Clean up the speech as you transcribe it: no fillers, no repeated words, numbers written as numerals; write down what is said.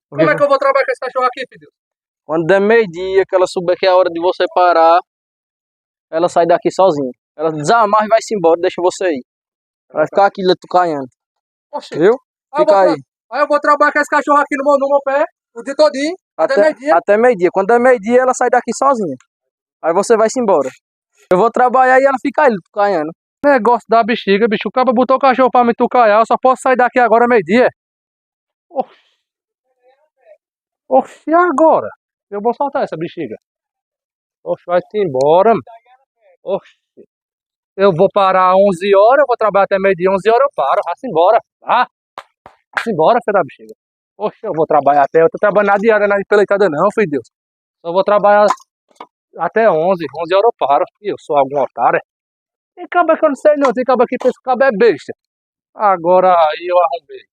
Como é que eu vou trabalhar com esse cachorro aqui, filho? Quando der meio-dia, que ela souber que é a hora de você parar, ela sai daqui sozinha. Ela desamarra e vai-se embora, deixa você ir. Vai ficar aqui tucaiando. Oxi. Viu? Fica aí. Aí eu vou trabalhar com esse cachorro aqui no meu pé, o dia todinho, até meio-dia. Até meio-dia. Quando der meio-dia, ela sai daqui sozinha. Aí você vai-se embora. Eu vou trabalhar e ela fica aí tucaiando. Negócio da bexiga, bicho. O cara botou o cachorro pra me tucaiar, eu só posso sair daqui agora meio-dia. Oxi. Oxi, e agora? Eu vou soltar essa bexiga. Oxi, vai-se embora. Oxi. Eu vou parar 11 horas, eu vou trabalhar até meio-dia, 11 horas eu paro. Vai-se embora. Vai-se embora, filho da bexiga. Oxi, eu vou trabalhar até... Eu tô trabalhando na diária, na empreitada não, filho de Deus. Só vou trabalhar até 11 horas eu paro. E eu sou algum otário. Tem cabo que eu não sei não, tem cabo aqui que esse cabo é besta. Agora aí eu arrumei.